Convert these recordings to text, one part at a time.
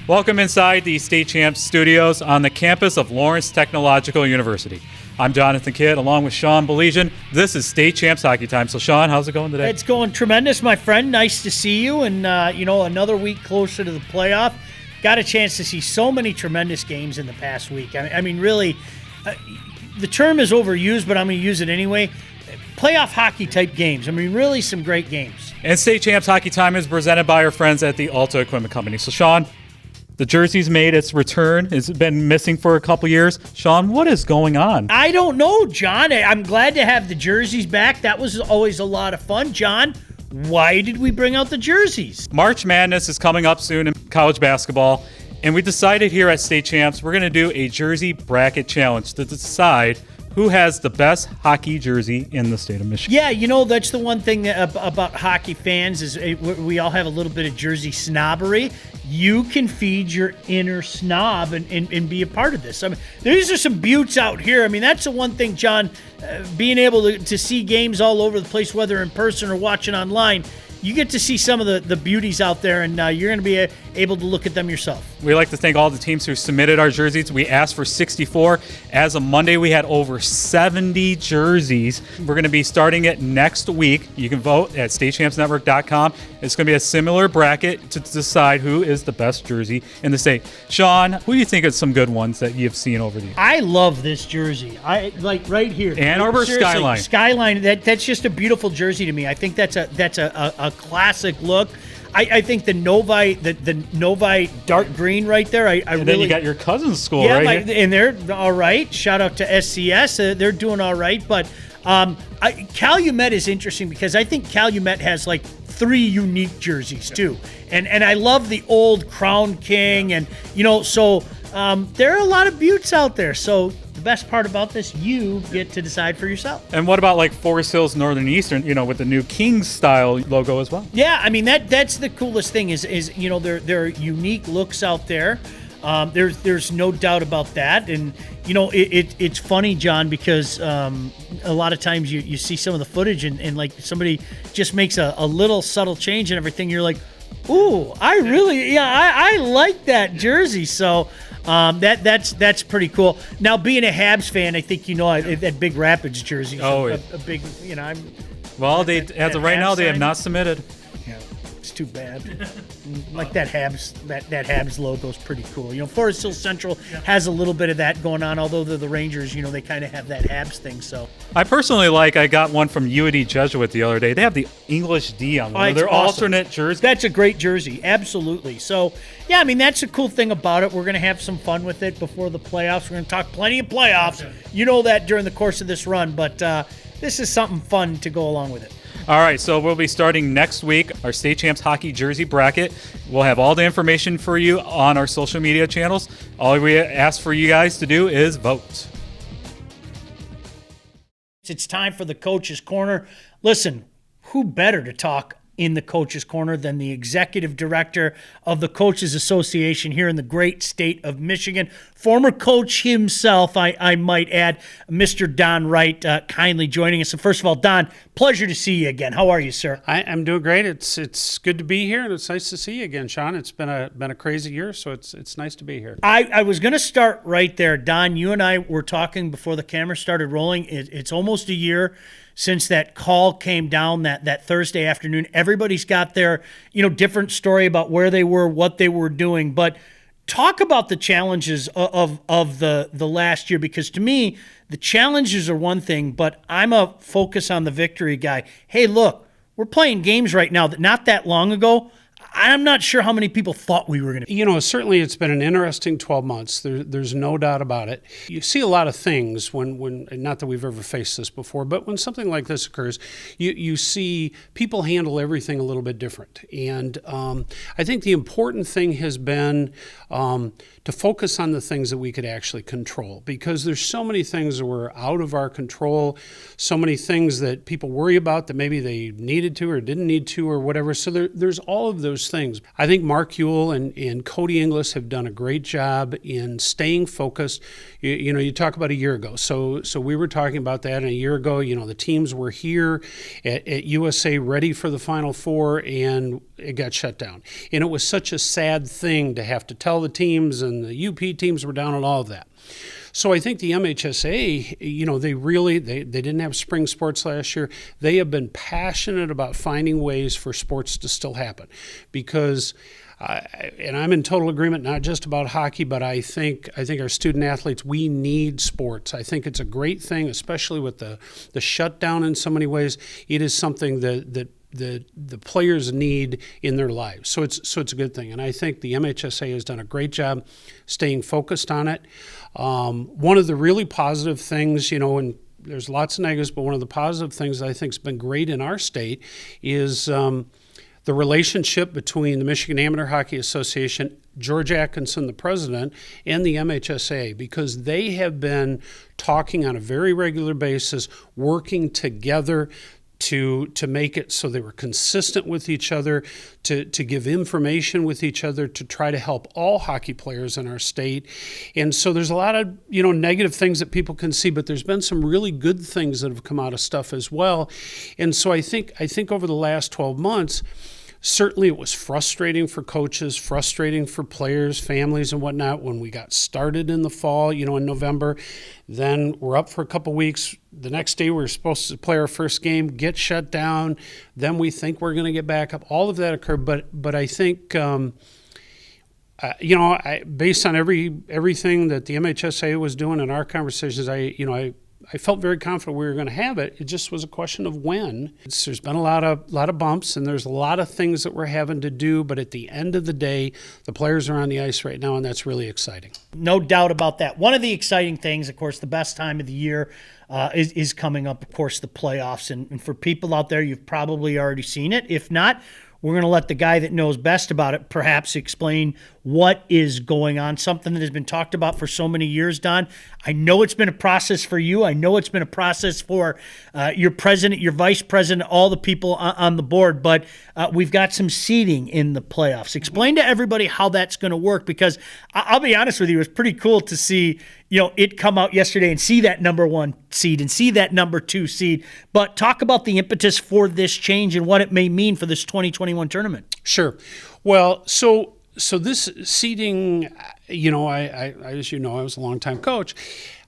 Welcome inside the State Champs studios on the campus of Lawrence Technological University. I'm Jonathan Kidd, along with Sean Belesian. This is State Champs Hockey Time. So, Sean, how's it going today? It's going tremendous, my friend. Nice to see you. And, another week closer to the playoff. Got a chance to see so many tremendous games in the past week. I mean, really, the term is overused, but I'm going to use it anyway. Playoff hockey type games. I mean, really some great games. And State Champs Hockey Time is presented by our friends at the Alta Equipment Company. So, Sean, the jersey's made its return. It's been missing for a couple years. Sean, what is going on? I don't know, John. I'm glad to have the jerseys back. That was always a lot of fun. John, why did we bring out the jerseys? March Madness is coming up soon in college basketball, and we decided here at State Champs we're going to do a jersey bracket challenge to decide who has the best hockey jersey in the state of Michigan. Yeah, that's the one thing about hockey fans is we all have a little bit of jersey snobbery. You can feed your inner snob and be a part of this. I mean, these are some beauts out here. I mean, that's the one thing, John, being able to see games all over the place, whether in person or watching online, you get to see some of the beauties out there, and you're going to be able to look at them yourself. We'd like to thank all the teams who submitted our jerseys. We asked for 64. As of Monday, we had over 70 jerseys. We're going to be starting it next week. You can vote at statechampsnetwork.com. It's going to be a similar bracket to decide who is the best jersey in the state. Sean, who do you think are some good ones that you've seen over the years? I love this jersey. I like right here. Ann Arbor Skyline. Skyline. That's just a beautiful jersey to me. I think that's a classic look. I think the Novi dark green right there. And then you got your cousin's school right here. And they're all right. Shout out to SCS. They're doing all right. But Calumet is interesting because I think Calumet has like 3 unique jerseys too. And I love the old Crown King. And, so there are a lot of beauts out there. So the best part about this, you get to decide for yourself. And what about like Forest Hills Northern Eastern, with the new Kings style logo as well? Yeah, I mean that's the coolest thing is there are unique looks out there. There's no doubt about that, and it's funny, John, because a lot of times you see some of the footage and like somebody just makes a little subtle change and everything. You're like, ooh, I like that jersey. So. That's pretty cool. Now, being a Habs fan, I think that Big Rapids jersey. A big, Well, as of right now, they have not submitted. Yeah, it's too bad. Like that Habs, that Habs logo is pretty cool. Forest Hill Central has a little bit of that going on. Although they're the Rangers, they kind of have that Habs thing. So I personally I got one from UAD Jesuit the other day. They have the English D on one of their alternate jerseys. That's a great jersey, absolutely. So yeah, I mean that's a cool thing about it. We're gonna have some fun with it before the playoffs. We're gonna talk plenty of playoffs. You know that during the course of this run, but this is something fun to go along with it. All right, so we'll be starting next week our State Champs Hockey Jersey Bracket. We'll have all the information for you on our social media channels. All we ask for you guys to do is vote. It's time for the Coach's Corner. Listen, who better to talk in the Coach's Corner than the executive director of the Coaches Association here in the great state of Michigan. Former coach himself, I might add, Mr. Don Wright, kindly joining us. And first of all, Don, pleasure to see you again. How are you, sir? I'm doing great. It's good to be here, and it's nice to see you again, Sean. It's been a crazy year, so it's nice to be here. I was going to start right there. Don, you and I were talking before the camera started rolling. It's almost a year since that call came down that Thursday afternoon. Everybody's got their, different story about where they were, what they were doing. But talk about the challenges of the last year, because to me, the challenges are one thing, but I'm a focus on the victory guy. Hey, look, we're playing games right now that not that long ago, I'm not sure how many people thought we were going to. Certainly it's been an interesting 12 months. There's no doubt about it. You see a lot of things when not that we've ever faced this before, but when something like this occurs, you see people handle everything a little bit different. And I think the important thing has been to focus on the things that we could actually control, because there's so many things that were out of our control, so many things that people worry about that maybe they needed to or didn't need to or whatever. So there's all of those those things. I think Mark Ewell and Cody Inglis have done a great job in staying focused. You talk about a year ago. So we were talking about that, and a year ago, the teams were here at USA ready for the Final Four, and it got shut down. And it was such a sad thing to have to tell the teams, and the UP teams were down and all of that. So I think the MHSAA, they didn't have spring sports last year. They have been passionate about finding ways for sports to still happen, because and I'm in total agreement, not just about hockey, but I think our student athletes, we need sports. I think it's a great thing, especially with the shutdown in so many ways. It is something that the players need in their lives. So it's a good thing. And I think the MHSAA has done a great job staying focused on it. One of the really positive things, and there's lots of negatives, but one of the positive things that I think has been great in our state is the relationship between the Michigan Amateur Hockey Association, George Atkinson, the president, and the MHSAA, because they have been talking on a very regular basis, working together to make it so they were consistent with each other, to give information with each other, to try to help all hockey players in our state. And so there's a lot of negative things that people can see, but there's been some really good things that have come out of stuff as well. And so I think over the last 12 months, certainly it was frustrating for coaches, frustrating for players, families, and whatnot when we got started in the fall, in November. Then we're up for a couple weeks. The next day we're supposed to play our first game, get shut down. Then we think we're going to get back up. All of that occurred, but I think, based on everything that the MHSAA was doing in our conversations, I felt very confident we were going to have it. It just was a question of when. There's been a lot of bumps, and there's a lot of things that we're having to do, but at the end of the day, the players are on the ice right now, and that's really exciting. No doubt about that. One of the exciting things, of course, the best time of the year is coming up, of course, the playoffs. And for people out there, you've probably already seen it. If not, we're going to let the guy that knows best about it perhaps explain what is going on, something that has been talked about for so many years, Don. I know it's been a process for you. I know it's been a process for your president, your vice president, all the people on the board, but we've got some seeding in the playoffs. Explain to everybody how that's going to work, because I'll be honest with you, it's pretty cool to see it come out yesterday and see that number 1 seed and see that number 2 seed. But talk about the impetus for this change and what it may mean for this 2021 tournament. Sure. Well, so this seeding, I as you know, I was a longtime coach.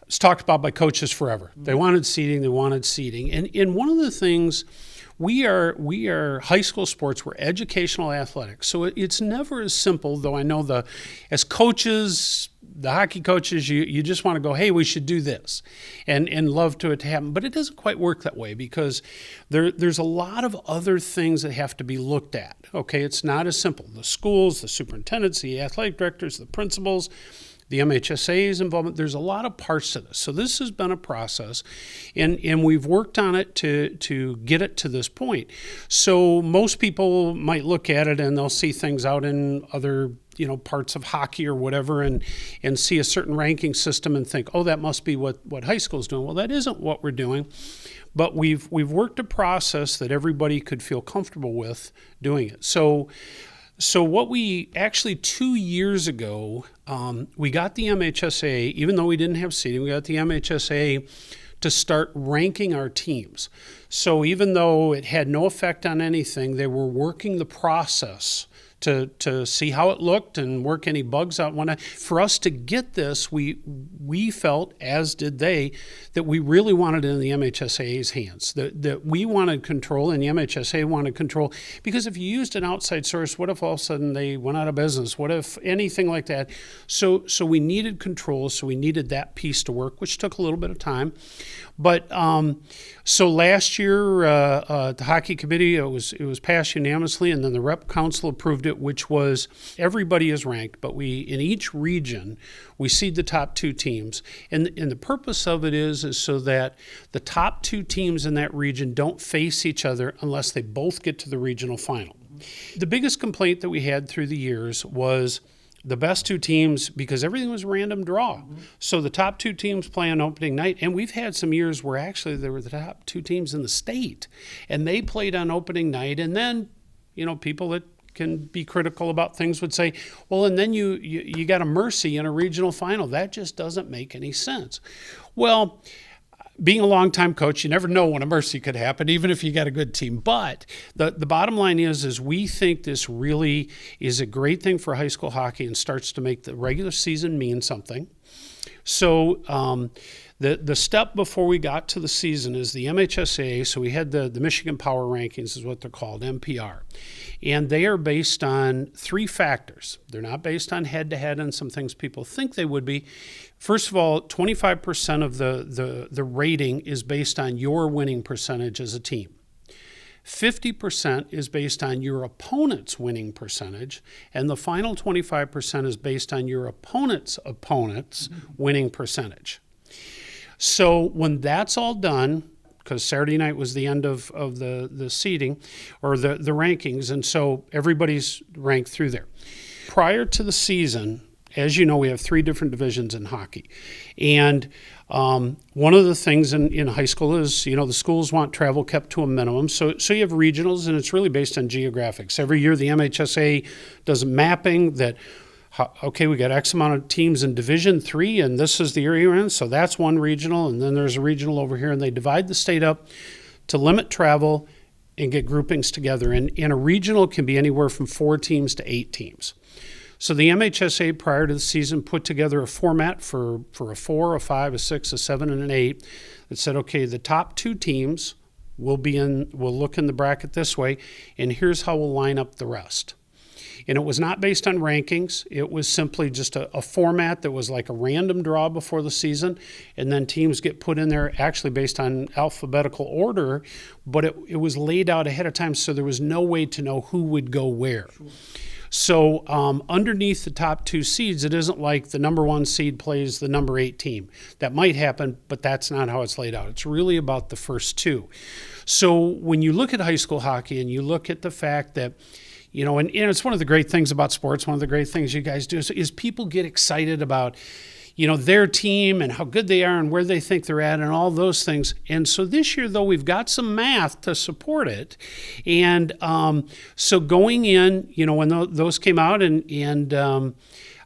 It's talked about by coaches forever. They wanted seeding. And one of the things, we are high school sports. We're educational athletics. So it's never as simple, though I know as coaches, the hockey coaches, you just want to go, hey, we should do this, and love to it to happen. But it doesn't quite work that way, because there's a lot of other things that have to be looked at. Okay, it's not as simple. The schools, the superintendents, the athletic directors, the principals, the MHSAA's involvement. There's a lot of parts to this. So this has been a process, and we've worked on it to get it to this point. So most people might look at it and they'll see things out in other parts of hockey or whatever, and see a certain ranking system and think, oh, that must be what high school's doing. Well, that isn't what we're doing. But we've worked a process that everybody could feel comfortable with doing it. So what we actually 2 years ago, we got the MHSAA, even though we didn't have seeding, we got the MHSAA to start ranking our teams. So even though it had no effect on anything, they were working the process to see how it looked and work any bugs out. For us to get this, we felt, as did they, that we really wanted it in the MHSAA's hands, that we wanted control and the MHSAA wanted control. Because if you used an outside source, what if all of a sudden they went out of business? What if anything like that? So we needed control, so we needed that piece to work, which took a little bit of time. But so last year, the hockey committee, it was passed unanimously, and then the rep council approved it, which was everybody is ranked, but in each region, we seed the top 2 teams. And the purpose of it is so that the top 2 teams in that region don't face each other unless they both get to the regional final. The biggest complaint that we had through the years was the best 2 teams, because everything was random draw. So the top 2 teams play on opening night, and we've had some years where actually there were the top 2 teams in the state, and they played on opening night, and then, people that can be critical about things would say, well, and then you got a Mercy in a regional final. That just doesn't make any sense. Well, being a longtime coach, you never know when a Mercy could happen, even if you got a good team. But the bottom line is we think this really is a great thing for high school hockey and starts to make the regular season mean something. So the step before we got to the season is the MHSAA. So we had the Michigan Power Rankings is what they're called, MPR. And they are based on 3 factors. They're not based on head-to-head and some things people think they would be. First of all, 25% of the rating is based on your winning percentage as a team. 50% is based on your opponent's winning percentage, and the final 25% is based on your opponent's winning percentage. So when that's all done, because Saturday night was the end of the seeding or the rankings, and so everybody's ranked through there. Prior to the season, as you know, we have 3 different divisions in hockey. And one of the things in high school is, the schools want travel kept to a minimum. So you have regionals, and it's really based on geographics. Every year the MHSAA does a mapping that, okay, we got X amount of teams in Division 3, and this is the area we're in, so that's one regional, and then there's a regional over here, and they divide the state up to limit travel and get groupings together. And a regional can be anywhere from 4 teams to 8 teams. So the MHSAA prior to the season put together a format for a 4, a 5, a 6, a 7, and an 8 that said, okay, the top 2 teams will look in the bracket this way, and here's how we'll line up the rest. And it was not based on rankings. It was simply just a format that was like a random draw before the season, and then teams get put in there actually based on alphabetical order, but it was laid out ahead of time, so there was no way to know who would go where. Sure. So underneath the top 2 seeds, it isn't like the number 1 seed plays the number 8 team. That might happen, but that's not how it's laid out. It's really about the first 2. So when you look at high school hockey and you look at the fact that, and it's one of the great things about sports, one of the great things you guys do is people get excited about, their team and how good they are and where they think they're at and all those things. And so this year, though, we've got some math to support it. And so going in, when those came out, and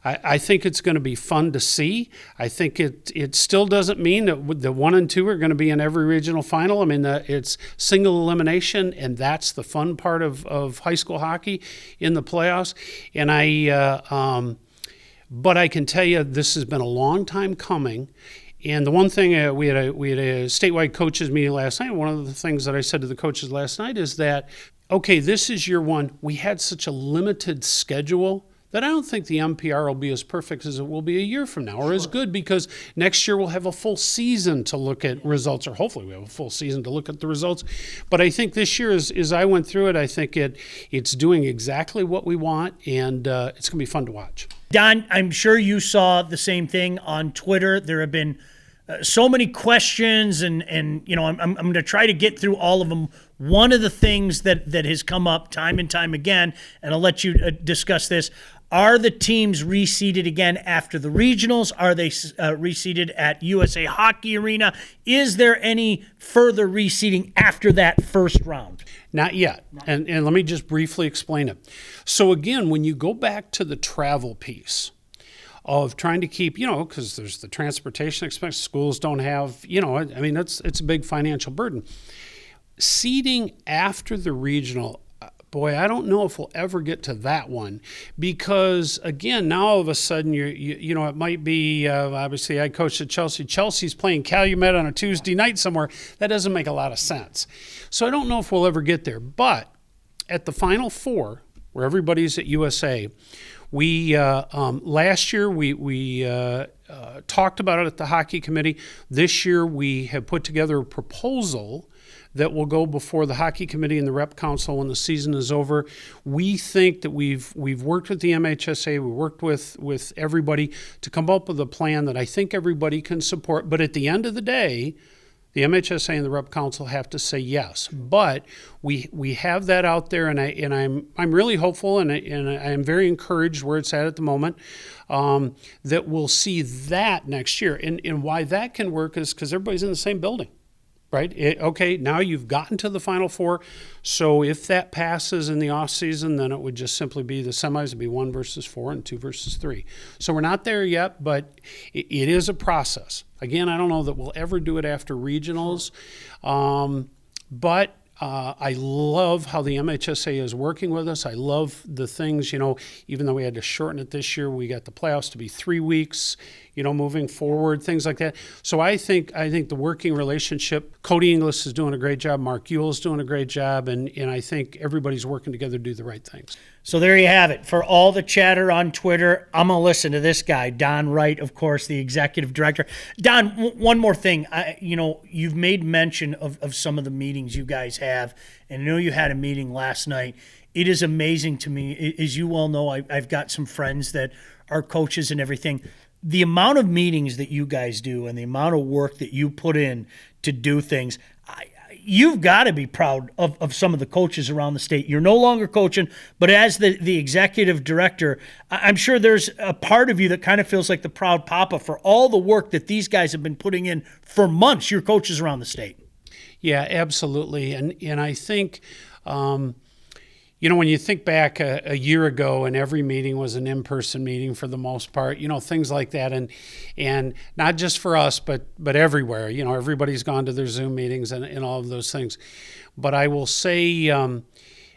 I think it's going to be fun to see. I think it still doesn't mean that the 1 and 2 are going to be in every regional final. I mean, it's single elimination, and that's the fun part of high school hockey in the playoffs. And but I can tell you this has been a long time coming. And the one thing, we had a statewide coaches meeting last night. One of the things that I said to the coaches last night is that, okay, this is year 1. We had such a limited schedule that I don't think the MPR will be as perfect as it will be a year from now, or as good, because next year we'll have a full season to look at results, or hopefully we have a full season to look at the results. But I think this year, as I went through it, I think it's doing exactly what we want, and it's going to be fun to watch. Don, I'm sure you saw the same thing on Twitter. There have been so many questions, and I'm going to try to get through all of them. One of the things that has come up time and time again, and I'll let you discuss this, are the teams reseeded again after the regionals? Are they reseeded at USA Hockey Arena? Is there any further reseeding after that first round? Not yet. And let me just briefly explain it. So again, when you go back to the travel piece of trying to keep, because there's the transportation expense, schools don't have, it's a big financial burden. Seeding after the regional, boy, I don't know if we'll ever get to that one, because again, now all of a sudden it might be obviously I coached at Chelsea. Chelsea's playing Calumet on a Tuesday night somewhere. That doesn't make a lot of sense. So I don't know if we'll ever get there. But at the Final Four, where everybody's at USA, we last year we talked about it at the hockey committee. This year we have put together a proposal that will go before the hockey committee and the rep council when the season is over. We think that we've worked with the MHSAA, we worked with everybody to come up with a plan that I think everybody can support. But at the end of the day, the MHSAA and the rep council have to say yes. But we have that out there, and I'm really hopeful, and I'm very encouraged where it's at the moment, that we'll see that next year. And why that can work is because everybody's in the same building. right? Okay, now you've gotten to the Final Four. So if that passes in the offseason, then it would just simply be the semis would be 1 versus 4 and 2 versus 3. So we're not there yet, but it is a process. Again, I don't know that we'll ever do it after regionals, but I love how the MHSAA is working with us. I love the things, even though we had to shorten it this year, we got the playoffs to be 3 weeks, moving forward, things like that. So I think the working relationship, Cody Inglis is doing a great job, Mark Ewell is doing a great job, and I think everybody's working together to do the right things. So there you have it. For all the chatter on Twitter, I'm going to listen to this guy, Don Wright, of course, the executive director. Don, one more thing. You've made mention of some of the meetings you guys have, and I know you had a meeting last night. It is amazing to me. As you well know, I've got some friends that are coaches and everything. The amount of meetings that you guys do and the amount of work that you put in to do things, you've got to be proud of some of the coaches around the state. You're no longer coaching, but as the executive director, I'm sure there's a part of you that kind of feels like the proud papa for all the work that these guys have been putting in for months, your coaches around the state. Yeah, absolutely. And I think, when you think back a year ago and every meeting was an in-person meeting for the most part, things like that. And not just for us, but everywhere, everybody's gone to their Zoom meetings and all of those things. But I will say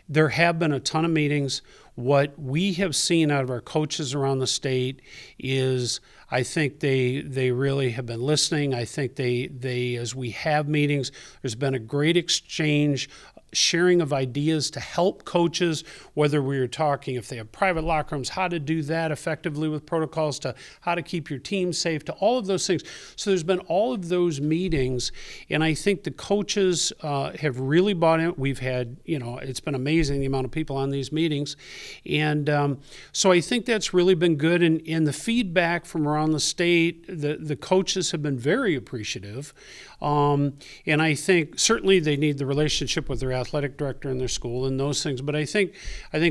there have been a ton of meetings. What we have seen out of our coaches around the state is I think they really have been listening. I think they as we have meetings, there's been a great exchange, sharing of ideas to help coaches, whether we were talking if they have private locker rooms, how to do that effectively with protocols, to how to keep your team safe, to all of those things. So there's been all of those meetings, and I think the coaches have really bought in. We've had, it's been amazing the amount of people on these meetings, and so I think that's really been good, and the feedback from around the state, the coaches have been very appreciative, and I think certainly they need the relationship with their athletic director in their school and those things. But I think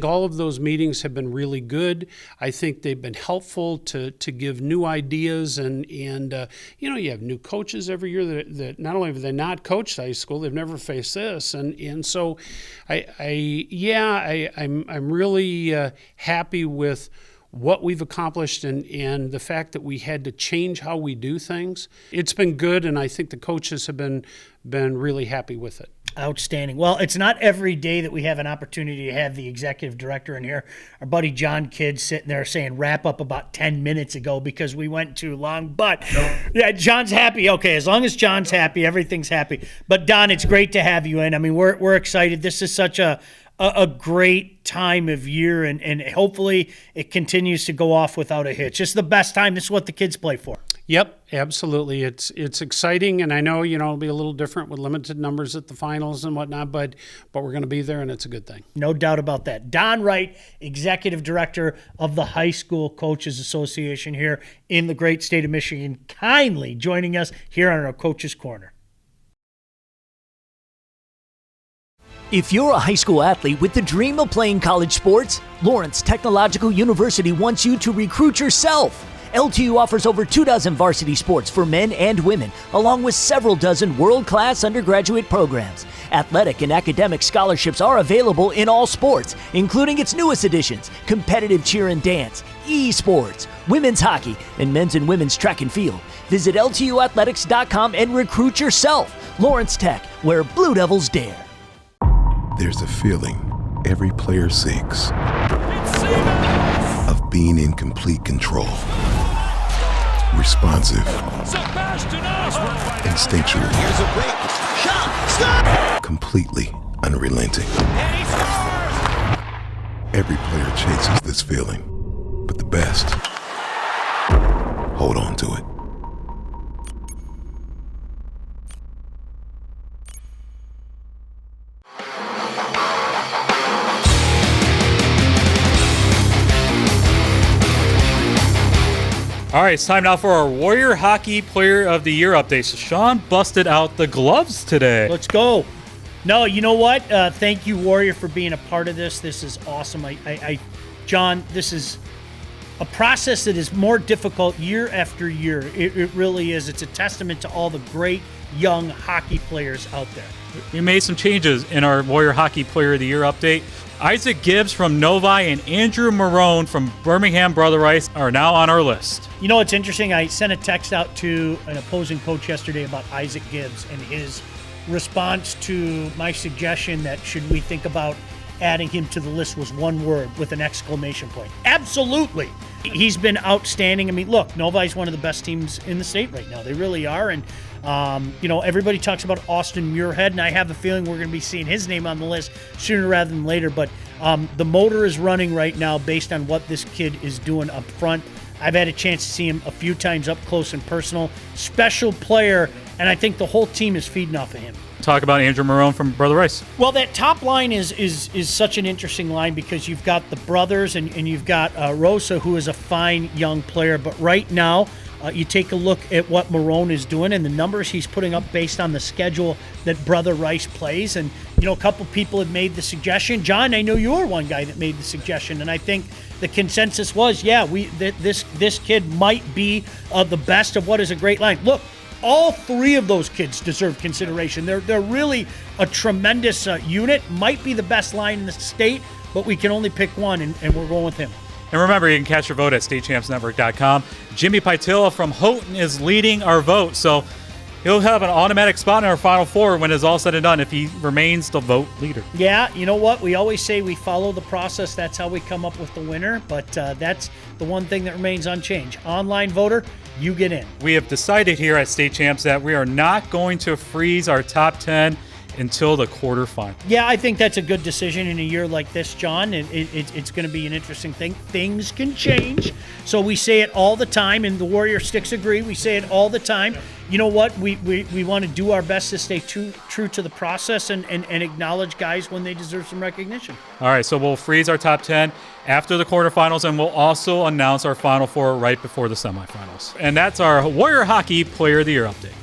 all of those meetings have been really good. I think they've been helpful to give new ideas, and you have new coaches every year that not only have they not coached high school, they've never faced this, and so I'm really happy with what we've accomplished and the fact that we had to change how we do things. It's been good, and I think the coaches have been really happy with it. Outstanding. Well, it's not every day that we have an opportunity to have the executive director in here. Our buddy John Kidd sitting there saying wrap up about 10 minutes ago because we went too long. But yeah, John's happy. Okay, as long as John's happy, everything's happy. But Don, it's great to have you in. I mean, we're excited. This is such a great time of year, and hopefully it continues to go off without a hitch. It's the best time. This is what the kids play for. Yep, absolutely. It's exciting, and I know it'll be a little different with limited numbers at the finals and whatnot, but we're going to be there, and it's a good thing. No doubt about that. Don Wright, Executive Director of the High School Coaches Association here in the great state of Michigan, kindly joining us here on our Coaches Corner. If you're a high school athlete with the dream of playing college sports, Lawrence Technological University wants you to recruit yourself. LTU offers over 24 varsity sports for men and women, along with several dozen world-class undergraduate programs. Athletic and academic scholarships are available in all sports, including its newest additions, competitive cheer and dance, esports, women's hockey, and men's and women's track and field. Visit LTUathletics.com and recruit yourself. Lawrence Tech, where Blue Devils dare. There's a feeling every player seeks of being in complete control. Responsive, instinctual, completely unrelenting. Every player chases this feeling, but the best hold on to it. All right, it's time now for our Warrior Hockey Player of the Year update. So Sean busted out the gloves today. Let's go. No, you know what? Thank you, Warrior, for being a part of this. This is awesome. John, this is a process that is more difficult year after year. It really is. It's a testament to all the great young hockey players out there. We made some changes in our Warrior Hockey Player of the Year update. Isaac Gibbs from Novi and Andrew Marone from Birmingham Brother Rice are now on our list. You know, it's interesting. I sent a text out to an opposing coach yesterday about Isaac Gibbs, and his response to my suggestion that should we think about adding him to the list was one word with an exclamation point. Absolutely. He's been outstanding. I mean, look, Novi's one of the best teams in the state right now. They really are. And, you know, everybody talks about Austin Muirhead, and I have a feeling we're going to be seeing his name on the list sooner rather than later. But the motor is running right now based on what this kid is doing up front. I've had a chance to see him a few times up close and personal. Special player, and I think the whole team is feeding off of him. Talk about Andrew Marone from Brother Rice. Well, that top line is such an interesting line because you've got the brothers and you've got Rosa, who is a fine young player. But right now, you take a look at what Marone is doing and the numbers he's putting up based on the schedule that Brother Rice plays. And, you know, a couple people have made the suggestion. John, I know you're one guy that made the suggestion. And I think the consensus was, this kid might be the best of what is a great line. Look, all three of those kids deserve consideration. They're really a tremendous unit. Might be the best line in the state, but we can only pick one, and we're going with him. And remember, you can cast your vote at statechampsnetwork.com. Jimmy Pytila from Houghton is leading our vote, so he'll have an automatic spot in our Final Four when it's all said and done if he remains the vote leader. Yeah, you know what? We always say we follow the process. That's how we come up with the winner, but that's the one thing that remains unchanged. Online voter, you get in. We have decided here at State Champs that we are not going to freeze our top 10 until the quarterfinal. Yeah, I think that's a good decision in a year like this, John. It's going to be an interesting thing. Things can change. So we say it all the time, and the Warrior Sticks agree. We say it all the time. You know what? We want to do our best to stay true to the process and acknowledge guys when they deserve some recognition. All right, so we'll freeze our top 10 after the quarterfinals, and we'll also announce our Final Four right before the semifinals. And that's our Warrior Hockey Player of the Year update.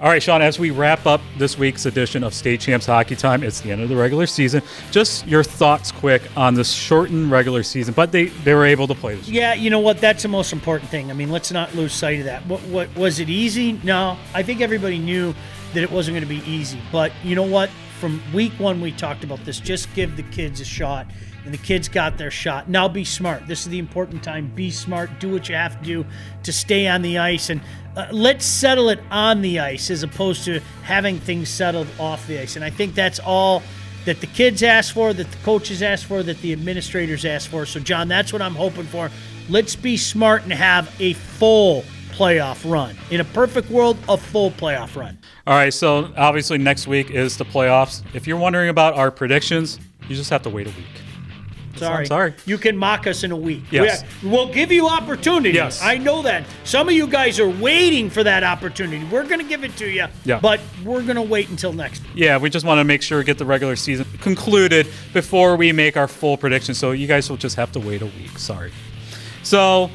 All right, Sean, as we wrap up this week's edition of State Champs Hockey Time, it's the end of the regular season. Just your thoughts quick on this shortened regular season, but they were able to play this year. Yeah, you know what? That's the most important thing. I mean, let's not lose sight of that. What was it easy? No, I think everybody knew that it wasn't going to be easy. But you know what? From week one, we talked about this. Just give the kids a shot. And the kids got their shot. Now be smart. This is the important time. Be smart. Do what you have to do to stay on the ice. And let's settle it on the ice as opposed to having things settled off the ice. And I think that's all that the kids asked for, that the coaches asked for, that the administrators asked for. So, John, that's what I'm hoping for. Let's be smart and have a full playoff run. In a perfect world, a full playoff run. All right, so obviously next week is the playoffs. If you're wondering about our predictions, you just have to wait a week. Sorry. I'm sorry. You can mock us in a week. Yes. We'll give you opportunity. Yes. I know that. Some of you guys are waiting for that opportunity. We're going to give it to you, but we're going to wait until next week. Yeah, we just want to make sure we get the regular season concluded before we make our full prediction. So you guys will just have to wait a week. Sorry. So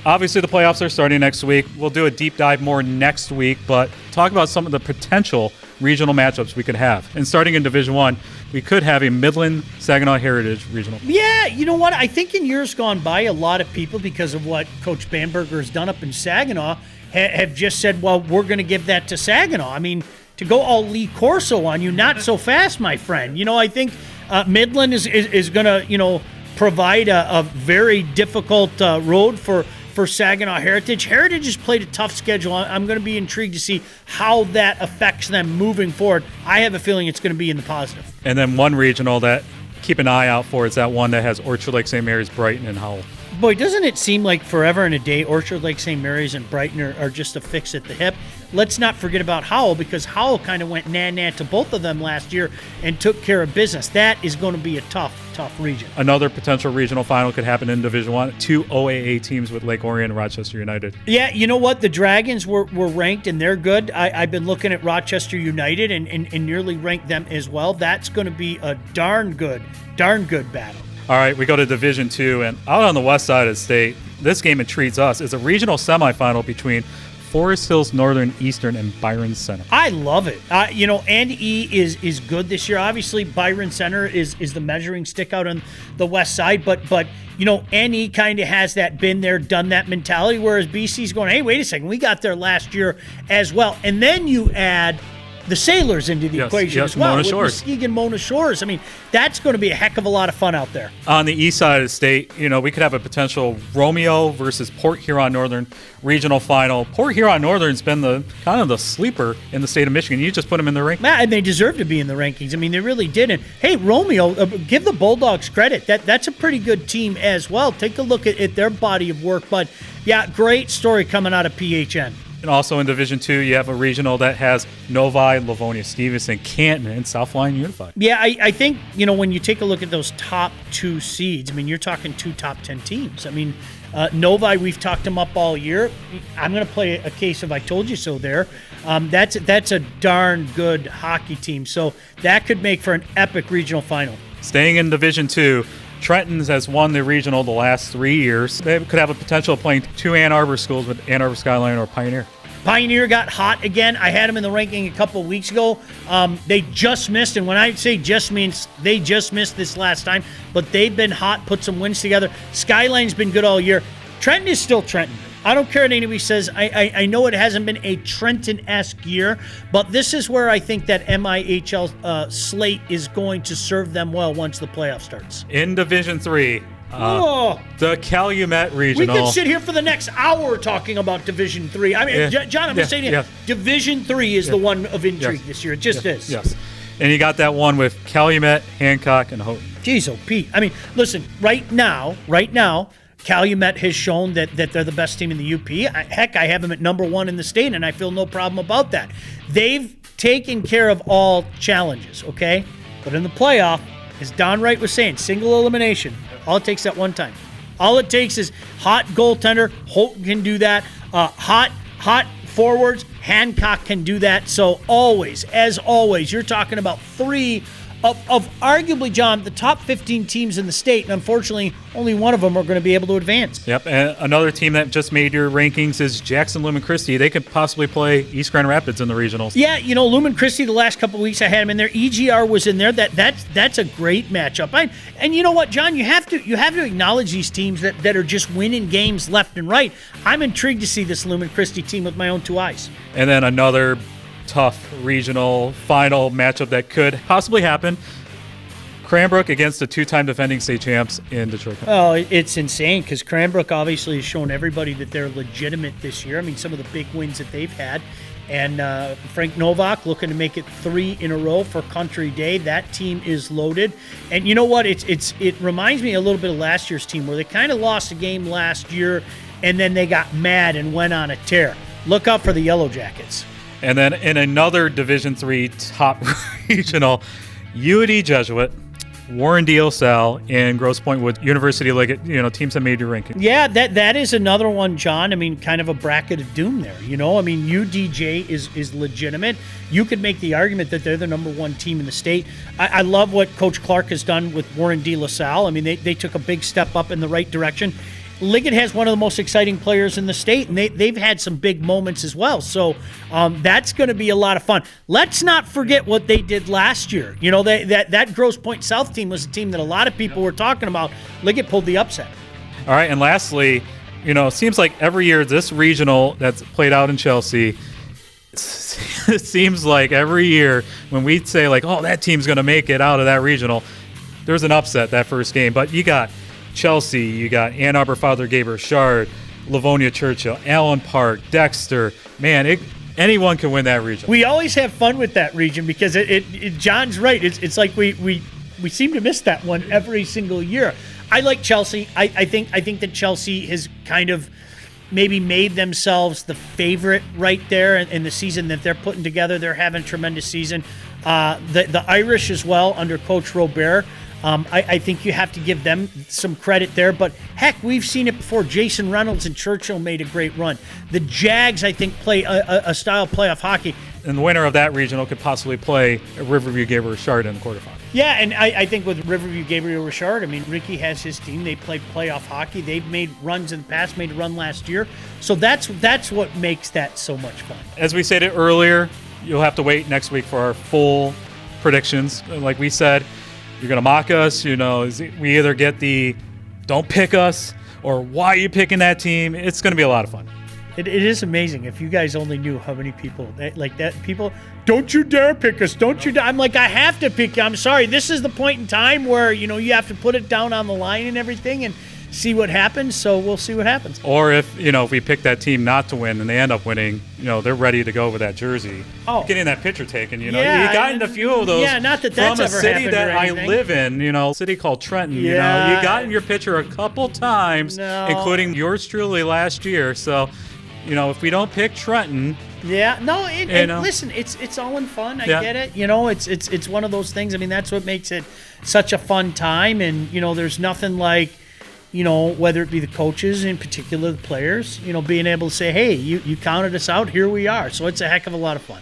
obviously the playoffs are starting next week. We'll do a deep dive more next week, but talk about some of the potential regional matchups we could have. And starting in Division I, we could have a Midland-Saginaw Heritage regional. Yeah, you know what? I think in years gone by, a lot of people, because of what Coach Bamberger has done up in Saginaw, have just said, well, we're going to give that to Saginaw. I mean, to go all Lee Corso on you, not so fast, my friend. You know, I think Midland is going to, provide a very difficult road for Saginaw Heritage. Heritage has played a tough schedule. I'm going to be intrigued to see how that affects them moving forward. I have a feeling it's going to be in the positive. And then one regional that keep an eye out for is that one that has Orchard Lake, St. Mary's, Brighton, and Howell. Boy, doesn't it seem like forever and a day Orchard Lake, St. Mary's, and Brighton are just a fix at the hip? Let's not forget about Howell, because Howell kind of went nah to both of them last year and took care of business. That is going to be a tough region. Another potential regional final could happen in Division I. 2 OAA teams with Lake Orion and Rochester United. Yeah, you know what? The Dragons were ranked, and they're good. I've been looking at Rochester United and nearly ranked them as well. That's going to be a darn good battle. All right, we go to Division II, and out on the west side of the state, this game intrigues us. It's a regional semifinal between Forest Hills Northern, Eastern, and Byron Center. I love it. NE is good this year. Obviously, Byron Center is the measuring stick out on the west side, but NE kind of has that been there, done that mentality, whereas BC's going, hey, wait a second, we got there last year as well. And then you add the Sailors into the equation as well. Mona with Shores. Muskegon, Mona Shores. I mean, that's going to be a heck of a lot of fun out there. On the east side of the state, we could have a potential Romeo versus Port Huron Northern regional final. Port Huron Northern's been the kind of the sleeper in the state of Michigan. You just put them in the rankings. And they deserve to be in the rankings. I mean, they really did. And hey, Romeo, give the Bulldogs credit. That's a pretty good team as well. Take a look at their body of work. But yeah, great story coming out of PHN. And also in Division II, you have a regional that has Novi, Livonia, Stevenson, Canton, and South Lyon Unified. Yeah, I think, when you take a look at those top 2 seeds, I mean, you're talking 2 top 10 teams. I mean, Novi, we've talked them up all year. I'm going to play a case of I told you so there. That's a darn good hockey team. So that could make for an epic regional final. Staying in Division II, Trenton's has won the regional the last 3 years. They could have a potential of playing 2 Ann Arbor schools with Ann Arbor Skyline or Pioneer. Pioneer got hot again. I had them in the ranking a couple of weeks ago. They just missed, and when I say just means they just missed this last time, but they've been hot, put some wins together. Skyline's been good all year. Trenton is still Trenton. I don't care what anybody says. I know it hasn't been a Trenton-esque year, but this is where I think that MIHL slate is going to serve them well once the playoff starts. In Division III, the Calumet Regional. We could sit here for the next hour talking about Division III. I mean, John, I'm just saying, Division III is the one of intrigue this year. It just is. Yes. And you got that one with Calumet, Hancock, and Houghton. Jeez, Pete. I mean, listen, right now, Calumet has shown that they're the best team in the UP. Heck, I have them at number 1 in the state, and I feel no problem about that. They've taken care of all challenges, okay? But in the playoff, as Don Wright was saying, single elimination. All it takes at one time. All it takes is hot goaltender. Houghton can do that. Hot forwards. Hancock can do that. So always, as always, you're talking about 3 of arguably, John, the top 15 teams in the state, and unfortunately, only one of them are going to be able to advance. Yep, and another team that just made your rankings is Jackson, Loom, and Christie. They could possibly play East Grand Rapids in the regionals. Yeah, Loom and Christie, the last couple of weeks I had them in there. EGR was in there. That's a great matchup. And you know what, John, you have to acknowledge these teams that are just winning games left and right. I'm intrigued to see this Loom and Christie team with my own 2 eyes. And then another tough regional final matchup that could possibly happen. Cranbrook against the 2-time defending state champs in Detroit. Oh, it's insane because Cranbrook obviously has shown everybody that they're legitimate this year. I mean, some of the big wins that they've had. And Frank Novak looking to make it 3 in a row for Country Day. That team is loaded. And you know what? It reminds me a little bit of last year's team where they kind of lost a game last year and then they got mad and went on a tear. Look out for the Yellow Jackets. And then in another Division III top regional, UD Jesuit, Warren D. LaSalle, and Grosse Pointe Wood University Liggett, teams that made your ranking. Yeah, that is another one, John. I mean, kind of a bracket of doom there, I mean, UDJ is legitimate. You could make the argument that they're the number 1 team in the state. I love what Coach Clark has done with Warren D. LaSalle. I mean, they took a big step up in the right direction. Liggett has one of the most exciting players in the state, and they've had some big moments as well. So that's going to be a lot of fun. Let's not forget what they did last year. That Grosse Pointe South team was a team that a lot of people were talking about. Liggett pulled the upset. All right, and lastly, it seems like every year this regional that's played out in Chelsea, it seems like every year when we say that team's going to make it out of that regional, there's an upset that first game. But you got Chelsea, you got Ann Arbor Father Gabriel Shard, Livonia Churchill, Allen Park, Dexter. Man, anyone can win that region. We always have fun with that region because John's right. It's like we seem to miss that one every single year. I like Chelsea. I think that Chelsea has kind of maybe made themselves the favorite right there in the season that they're putting together. They're having a tremendous season. The Irish as well under Coach Robert. I think you have to give them some credit there. But, heck, we've seen it before. Jason Reynolds and Churchill made a great run. The Jags, I think, play a style of playoff hockey. And the winner of that regional could possibly play Riverview Gabriel Shard in the quarterfinals. Yeah, and I think with Riverview Gabriel Richard, I mean, Ricky has his team. They play playoff hockey. They've made runs in the past, made a run last year. So that's what makes that so much fun. As we stated earlier, you'll have to wait next week for our full predictions. Like we said, you're going to mock us. We either get the don't pick us or why are you picking that team. It's going to be a lot of fun. It is amazing. If you guys only knew how many people like that. People, don't you dare pick us. Don't you dare. I'm like, I have to pick you. I'm sorry. This is the point in time where, you have to put it down on the line and everything and see what happens. So we'll see what happens. Or if we pick that team not to win and they end up winning, they're ready to go with that jersey. Oh. Getting that picture taken, Yeah, you gotten a few of those. Yeah, not that from that's a ever city happened that or I anything. live in, a city called Trenton. Yeah. You got in your picture a couple times, No. including yours truly last year. So, if we don't pick Trenton. Yeah, no, listen, it's all in fun. I get it. It's one of those things. I mean, that's what makes it such a fun time. And, there's nothing like, whether it be the coaches, in particular the players, being able to say, hey, you counted us out, here we are. So it's a heck of a lot of fun.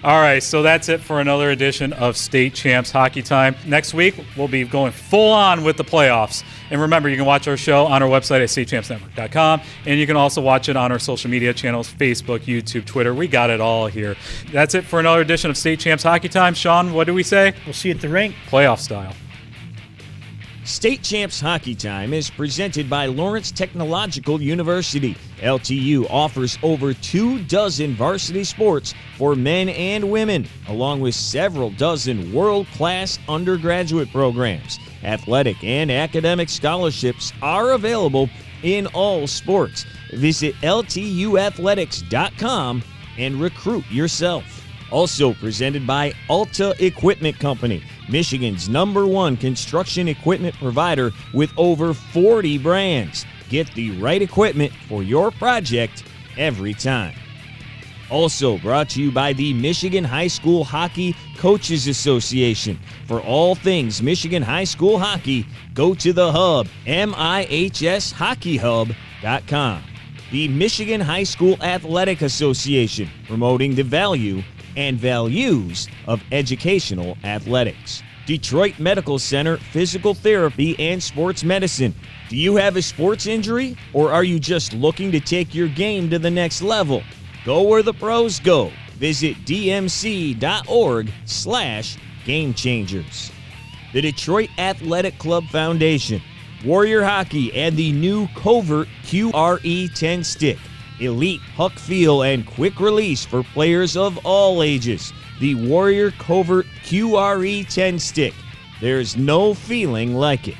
All right, so that's it for another edition of State Champs Hockey Time. Next week, we'll be going full on with the playoffs. And remember, you can watch our show on our website at statechampsnetwork.com, and you can also watch it on our social media channels, Facebook, YouTube, Twitter. We got it all here. That's it for another edition of State Champs Hockey Time. Sean, what do we say? We'll see you at the rink. Playoff style. State Champs Hockey Time is presented by Lawrence Technological University. LTU offers over 24 varsity sports for men and women, along with several dozen world-class undergraduate programs. Athletic and academic scholarships are available in all sports. Visit ltuathletics.com and recruit yourself. Also presented by Alta Equipment Company, Michigan's #1 construction equipment provider with over 40 brands. Get the right equipment for your project every time. Also brought to you by the Michigan High School Hockey Coaches Association. For all things Michigan High School hockey, go to the hub, MIHSHockeyHub.com. The Michigan High School Athletic Association, promoting the value and values of educational athletics. Detroit Medical Center Physical Therapy and Sports Medicine. Do you have a sports injury, or are you just looking to take your game to the next level? Go where the pros go. Visit dmc.org/gamechangers. The Detroit Athletic Club Foundation, Warrior Hockey, and the new Covert QRE 10 stick. Elite puck feel and quick release for players of all ages. The Warrior Covert QRE 10 stick. There's no feeling like it.